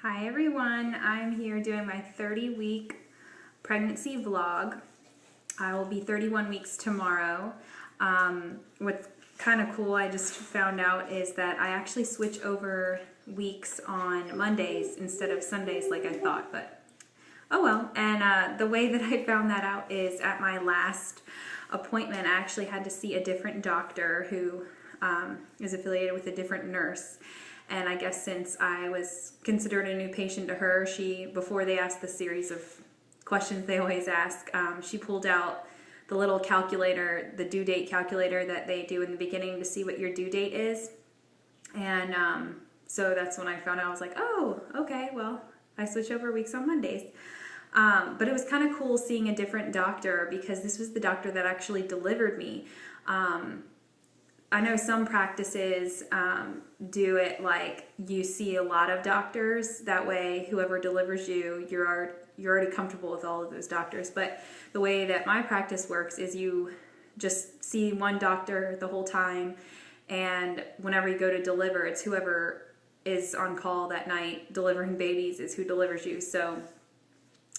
Hi everyone, I'm here doing my 30-week pregnancy vlog. I will be 31 weeks tomorrow. What's kind of cool, I just found out, is that I actually switch over weeks on Mondays instead of Sundays like I thought, but oh well. And the way that I found that out is at my last appointment, I actually had to see a different doctor who is affiliated with a different nurse. And I guess since I was considered a new patient to her, before they asked the series of questions they always ask, she pulled out the little calculator, the due date calculator that they do in the beginning to see what your due date is. And so that's when I found out. I was like, oh, okay, well, I switch over weeks on Mondays. But it was kind of cool seeing a different doctor because this was the doctor that actually delivered me. I know some practices do it like you see a lot of doctors. That way, whoever delivers you, you're already comfortable with all of those doctors. But the way that my practice works is you just see one doctor the whole time, and whenever you go to deliver, it's whoever is on call that night delivering babies is who delivers you. So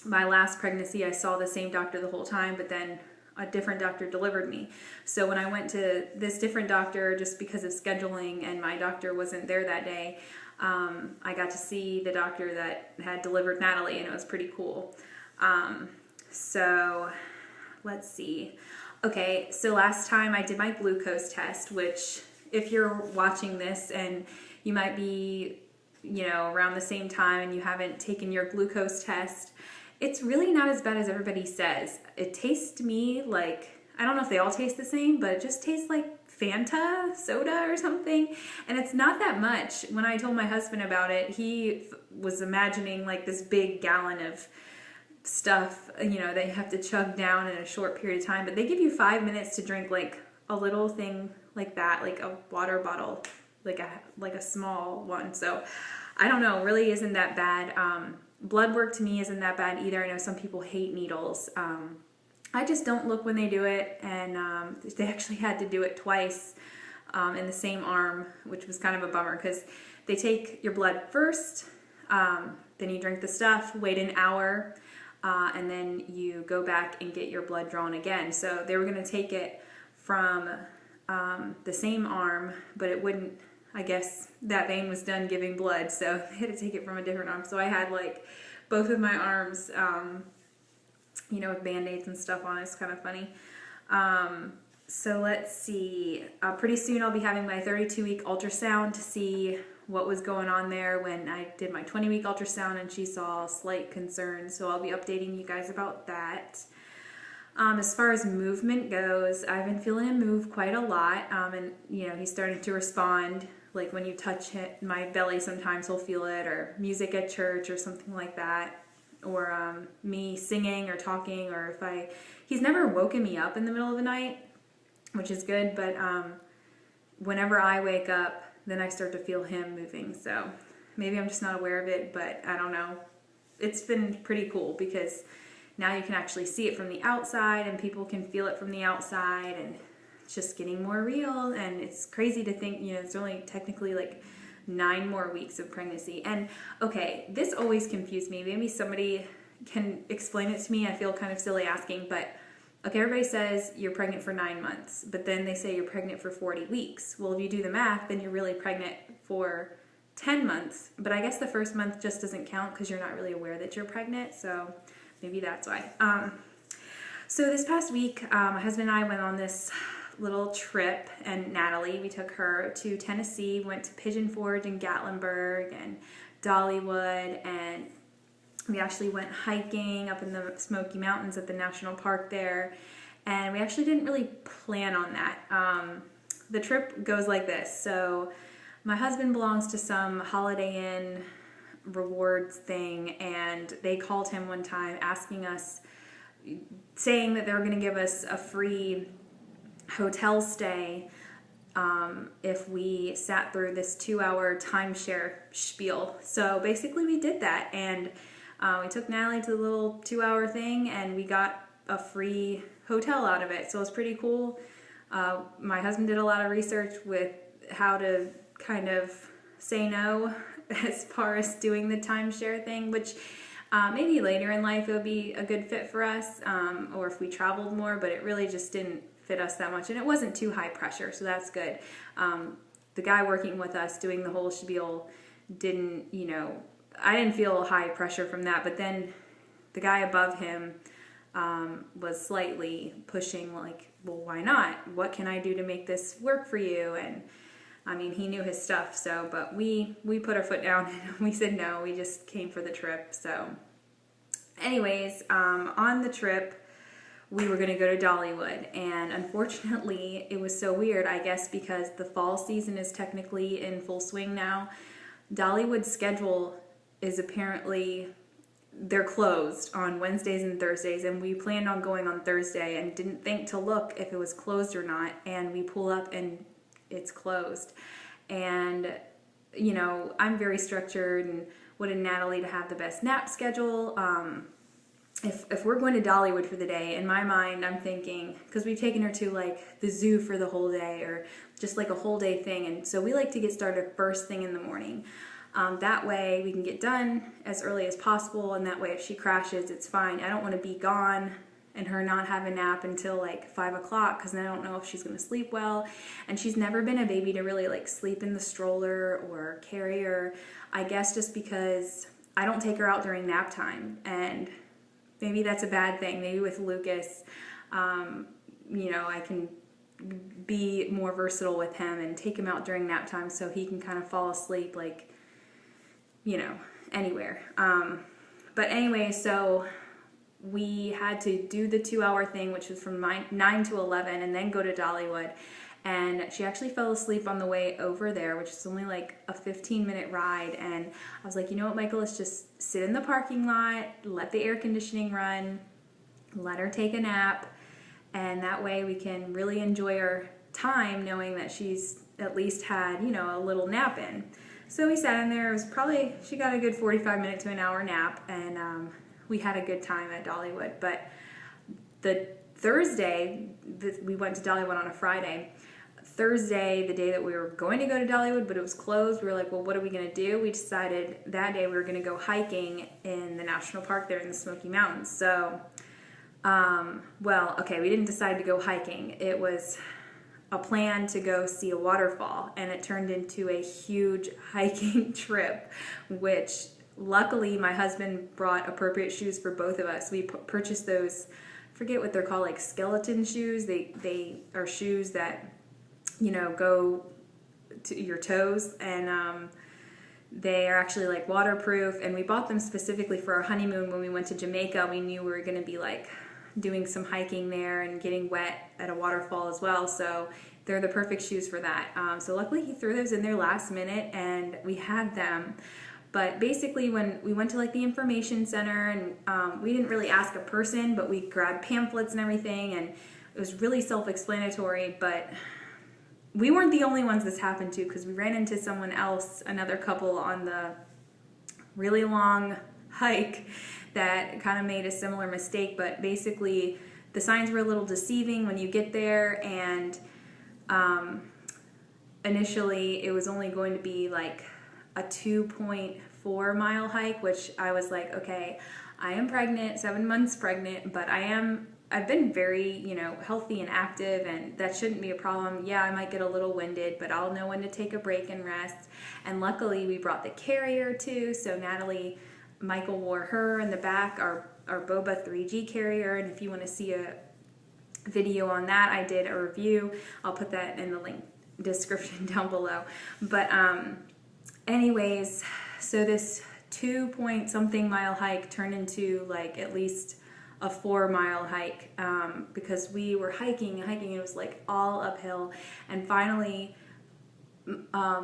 my last pregnancy, I saw the same doctor the whole time, but then a different doctor delivered me. So when I went to this different doctor, just because of scheduling and my doctor wasn't there that day, I got to see the doctor that had delivered Natalie, and it was pretty cool. So let's see. Okay, so last time I did my glucose test, which if you're watching this and you might be, around the same time and you haven't taken your glucose test, it's really not as bad as everybody says. It tastes to me like, I don't know if they all taste the same, but it just tastes like Fanta soda or something. And it's not that much. When I told my husband about it, he was imagining like this big gallon of stuff, that you have to chug down in a short period of time. But they give you 5 minutes to drink like a little thing like that, like a water bottle, like a small one. So I don't know, really isn't that bad. Blood work to me isn't that bad either. I know some people hate needles. I just don't look when they do it, and they actually had to do it twice in the same arm, which was kind of a bummer because they take your blood first, then you drink the stuff, wait an hour, and then you go back and get your blood drawn again. So they were going to take it from the same arm, but it wouldn't. I guess that vein was done giving blood, so they had to take it from a different arm. So I had like both of my arms, with Band-Aids and stuff on. It's kind of funny. So let's see. Pretty soon I'll be having my 32-week ultrasound to see what was going on there when I did my 20-week ultrasound, and she saw slight concerns. So I'll be updating you guys about that. As far as movement goes, I've been feeling him move quite a lot, and he's starting to respond. Like when you touch my belly, sometimes he'll feel it, or music at church or something like that, or me singing or talking, or he's never woken me up in the middle of the night, which is good, but whenever I wake up, then I start to feel him moving. So maybe I'm just not aware of it, but I don't know. It's been pretty cool because now you can actually see it from the outside and people can feel it from the outside, and it's just getting more real. And it's crazy to think, it's only technically like 9 more weeks of pregnancy. And okay, this always confused me. Maybe somebody can explain it to me. I feel kind of silly asking, but okay, everybody says you're pregnant for 9 months, but then they say you're pregnant for 40 weeks. Well, if you do the math, then you're really pregnant for 10 months. But I guess the first month just doesn't count because you're not really aware that you're pregnant. So maybe that's why. So this past week, my husband and I went on this little trip, and Natalie, we took her to Tennessee, went to Pigeon Forge and Gatlinburg and Dollywood, and we actually went hiking up in the Smoky Mountains at the national park there, and we actually didn't really plan on that. The trip goes like this. So my husband belongs to some Holiday Inn rewards thing, and they called him one time asking us, saying that they were going to give us a free hotel stay if we sat through this 2-hour timeshare spiel. So basically we did that, and we took Natalie to the little 2-hour thing, and we got a free hotel out of it. So it was pretty cool. My husband did a lot of research with how to kind of say no as far as doing the timeshare thing, which maybe later in life it would be a good fit for us, or if we traveled more, but it really just didn't fit us that much, and it wasn't too high pressure, so that's good. The guy working with us doing the whole spiel didn't, I didn't feel high pressure from that, but then the guy above him was slightly pushing, like, well, why not? What can I do to make this work for you? And I mean, he knew his stuff, so, but we put our foot down and we said no, we just came for the trip. So anyways, on the trip, we were going to go to Dollywood, and unfortunately it was so weird, I guess because the fall season is technically in full swing now. Dollywood's schedule is apparently, they're closed on Wednesdays and Thursdays, and we planned on going on Thursday and didn't think to look if it was closed or not, and we pull up and it's closed. And I'm very structured and wanted Natalie to have the best nap schedule. If we're going to Dollywood for the day, in my mind I'm thinking, because we've taken her to like the zoo for the whole day or just like a whole day thing, and so we like to get started first thing in the morning. That way we can get done as early as possible, and that way if she crashes, it's fine. I don't want to be gone and her not have a nap until like 5 o'clock, because then I don't know if she's going to sleep well. And she's never been a baby to really like sleep in the stroller or carry her, I guess just because I don't take her out during nap time, and maybe that's a bad thing. Maybe with Lucas, I can be more versatile with him and take him out during nap time so he can kind of fall asleep like, anywhere. But anyway, so we had to do the 2-hour thing, which was from 9 to 11, and then go to Dollywood. And she actually fell asleep on the way over there, which is only like a 15-minute ride. And I was like, you know what, Michael, let's just sit in the parking lot, let the air conditioning run, let her take a nap, and that way we can really enjoy our time knowing that she's at least had, a little nap in. So we sat in there. It was probably, she got a good 45 minute to an hour nap, and we had a good time at Dollywood. But the Thursday, we went to Dollywood on a Friday. Thursday, the day that we were going to go to Dollywood, but it was closed, we were like, well, what are we going to do? We decided that day we were going to go hiking in the national park there in the Smoky Mountains. So, we didn't decide to go hiking. It was a plan to go see a waterfall, and it turned into a huge hiking trip, which luckily my husband brought appropriate shoes for both of us. We purchased those, forget what they're called, like skeleton shoes. They are shoes that go to your toes, and they are actually like waterproof, and we bought them specifically for our honeymoon when we went to Jamaica. We knew we were going to be like doing some hiking there and getting wet at a waterfall as well, so they're the perfect shoes for that. So luckily he threw those in there last minute and we had them. But basically when we went to like the information center, and we didn't really ask a person, but we grabbed pamphlets and everything, and it was really self-explanatory. But we weren't the only ones this happened to, because we ran into someone else, another couple on the really long hike that kind of made a similar mistake. But basically the signs were a little deceiving when you get there, and initially it was only going to be like a 2.4 mile hike, which I was like, okay, I am pregnant, 7 months pregnant, but I've been very, healthy and active, and that shouldn't be a problem. Yeah, I might get a little winded, but I'll know when to take a break and rest. And luckily we brought the carrier too, so Michael wore her in the back, our Boba 3G carrier, and if you want to see a video on that, I did a review. I'll put that in the link description down below. But anyways, so this 2-point-something mile hike turned into like at least a 4-mile hike, because we were hiking, it was like all uphill, and finally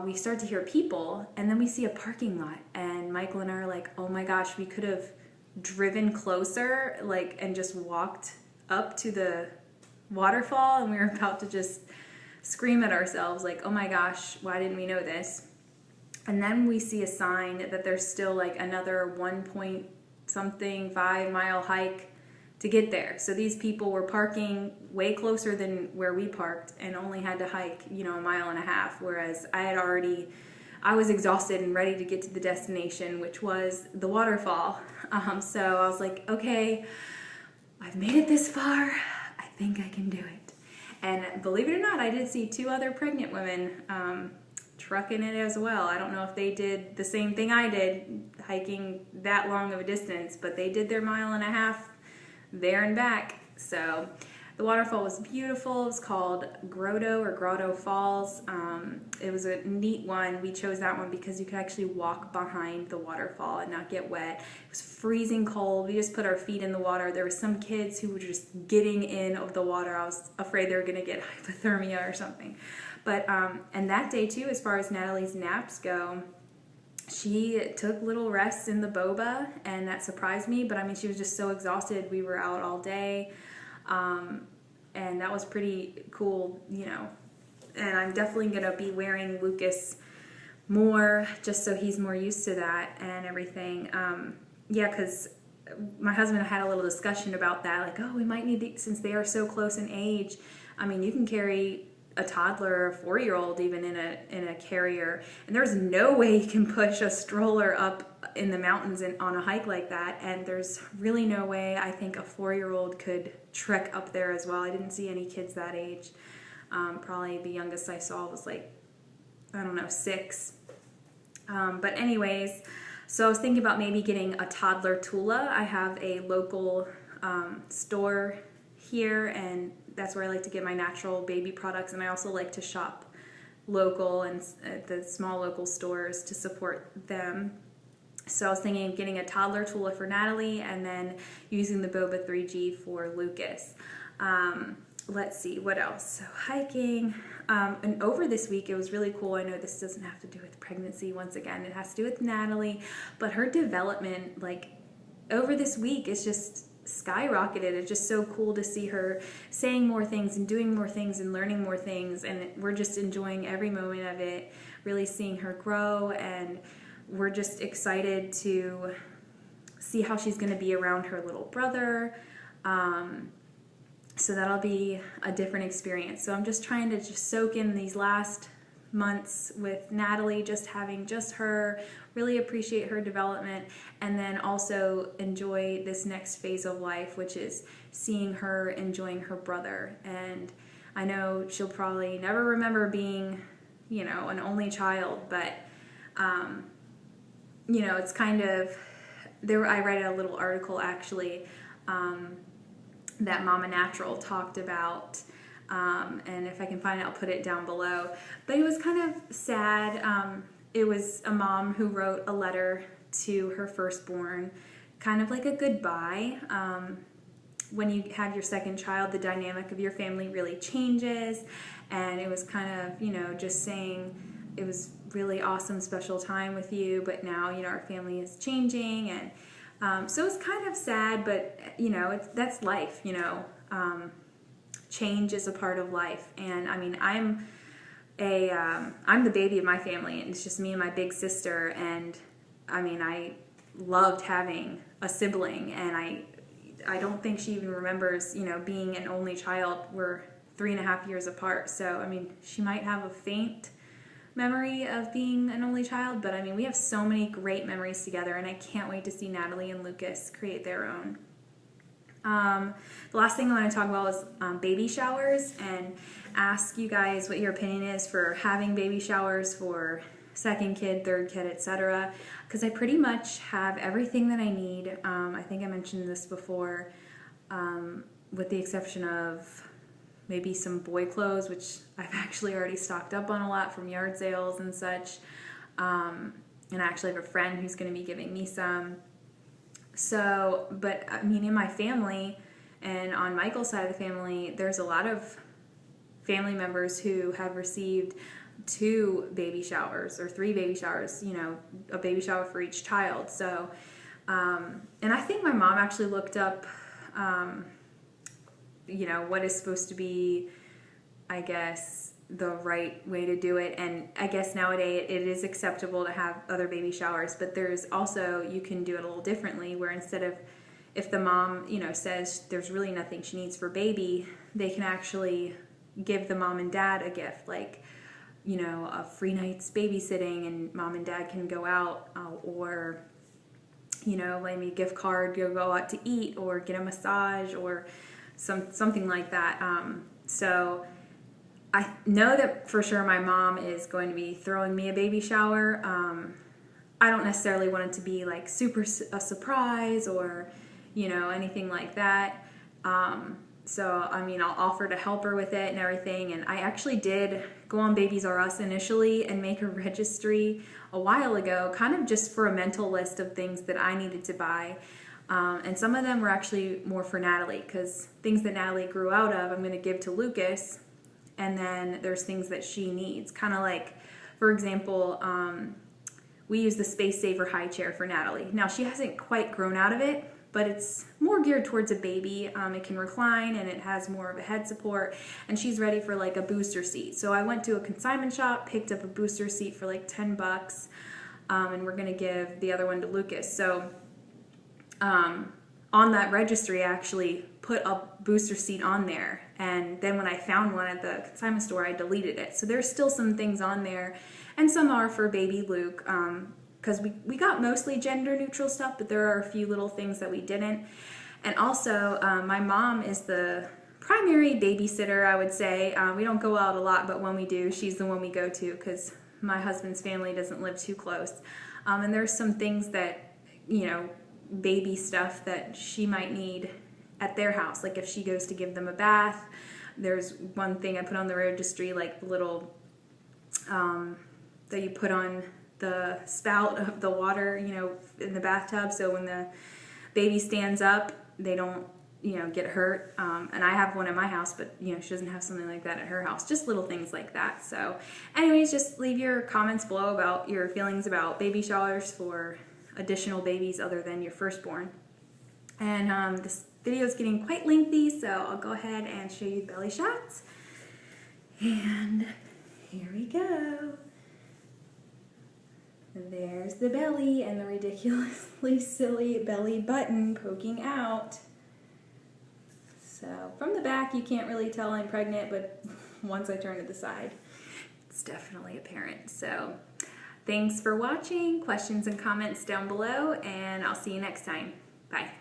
we start to hear people, and then we see a parking lot, and Michael and I are like, oh my gosh, we could have driven closer, like, and just walked up to the waterfall, and we were about to just scream at ourselves like, oh my gosh, why didn't we know this? And then we see a sign that there's still like another 1-point-something-5-mile hike to get there. So these people were parking way closer than where we parked and only had to hike, 1.5 miles, whereas I had already I was exhausted and ready to get to the destination, which was the waterfall. So I was like, okay, I've made it this far. I think I can do it. And believe it or not, I did see 2 other pregnant women trucking it as well. I don't know if they did the same thing I did, hiking that long of a distance, but they did their 1.5 miles there and back. So the waterfall was beautiful. It was called Grotto Falls. It was a neat one. We chose that one because you could actually walk behind the waterfall and not get wet. It was freezing cold. We just put our feet in the water. There were some kids who were just getting in of the water. I was afraid they were going to get hypothermia or something. But and that day too, as far as Natalie's naps go, she took little rests in the boba, and that surprised me. But I mean, she was just so exhausted. We were out all day. And that was pretty cool, you know, and I'm definitely going to be wearing Lucas more just so he's more used to that and everything. Yeah, because my husband and I had a little discussion about that, like, oh, we might need, since they are so close in age, I mean, you can carry a toddler, a 4-year-old even in a carrier, and there's no way you can push a stroller up in the mountains and on a hike like that, and there's really no way I think a 4-year-old could trek up there as well. I didn't see any kids that age. Probably the youngest I saw was like, I don't know, 6. But anyways, so I was thinking about maybe getting a toddler Tula. I have a local store here, and that's where I like to get my natural baby products, and I also like to shop local and at the small local stores to support them. So I was thinking of getting a toddler Tula for Natalie and then using the Boba 3G for Lucas. Let's see, what else? So hiking. And over this week, it was really cool. I know this doesn't have to do with pregnancy once again. It has to do with Natalie. But her development, like, over this week, is just skyrocketed. It's just so cool to see her saying more things and doing more things and learning more things. And we're just enjoying every moment of it, really seeing her grow, and we're just excited to see how she's going to be around her little brother. So that'll be a different experience. So I'm just trying to just soak in these last months with Natalie, just having just her, really appreciate her development, and then also enjoy this next phase of life, which is seeing her enjoying her brother. And I know she'll probably never remember being, you know, an only child, but you know, it's kind of, I read a little article actually that Mama Natural talked about, and if I can find it, I'll put it down below. But it was kind of sad. It was a mom who wrote a letter to her firstborn, kind of like a goodbye. When you have your second child, the dynamic of your family really changes, and it was kind of, you know, just saying it was really awesome, special time with you, but now, you know, our family is changing, and so it's kind of sad, but, you know, that's life, you know. Change is a part of life, and I mean, I'm the baby of my family, and it's just me and my big sister, and I mean, I loved having a sibling, and I don't think she even remembers, you know, being an only child. We're 3.5 years apart, so I mean, she might have a faint memory of being an only child, but I mean, we have so many great memories together, and I can't wait to see Natalie and Lucas create their own. The last thing I want to talk about is baby showers, and ask you guys what your opinion is for having baby showers for second kid, third kid, etc. Because I pretty much have everything that I need. I think I mentioned this before, with the exception of maybe some boy clothes, which I've actually already stocked up on a lot from yard sales and such. And I actually have a friend who's going to be giving me some. So, but I mean, in my family and on Michael's side of the family, there's a lot of family members who have received 2 baby showers or 3 baby showers, you know, a baby shower for each child. So, and I think my mom actually looked up, you know, what is supposed to be, I guess, the right way to do it. And I guess nowadays it is acceptable to have other baby showers, but there's also, you can do it a little differently, where instead of, if the mom, you know, says there's really nothing she needs for baby, they can actually give the mom and dad a gift, like you know, a free night's babysitting and mom and dad can go out, or, you know, maybe a gift card, go out to eat or get a massage or something like that. So I know that for sure my mom is going to be throwing me a baby shower. I don't necessarily want it to be like super a surprise or, you know, anything like that. So, I mean, I'll offer to help her with it and everything. And I actually did go on Babies R Us initially and make a registry a while ago, kind of just for a mental list of things that I needed to buy. And some of them were actually more for Natalie, because things that Natalie grew out of, I'm going to give to Lucas. And then there's things that she needs. Kind of like, for example, we use the Space Saver high chair for Natalie. Now, she hasn't quite grown out of it, but it's more geared towards a baby. It can recline and it has more of a head support, and she's ready for like a booster seat. So I went to a consignment shop, picked up a booster seat for like $10, and we're gonna give the other one to Lucas. So on that registry, I actually put a booster seat on there, and then when I found one at the consignment store, I deleted it. So there's still some things on there, and some are for baby Luke, because we got mostly gender neutral stuff, but there are a few little things that we didn't. And also, my mom is the primary babysitter, I would say. We don't go out a lot, but when we do, she's the one we go to, because my husband's family doesn't live too close. And there's some things that, you know, baby stuff that she might need at their house. Like if she goes to give them a bath, there's one thing I put on the registry, like the little, that you put on the spout of the water, you know, in the bathtub, so when the baby stands up, they don't, you know, get hurt. And I have one at my house, but, you know, she doesn't have something like that at her house. Just little things like that. So anyways, just leave your comments below about your feelings about baby showers for additional babies other than your firstborn. And this video is getting quite lengthy, so I'll go ahead and show you belly shots. And here we go. There's the belly and the ridiculously silly belly button poking out. So from the back, you can't really tell I'm pregnant, but once I turn to the side, it's definitely apparent. So thanks for watching. Questions and comments down below, and I'll see you next time. Bye.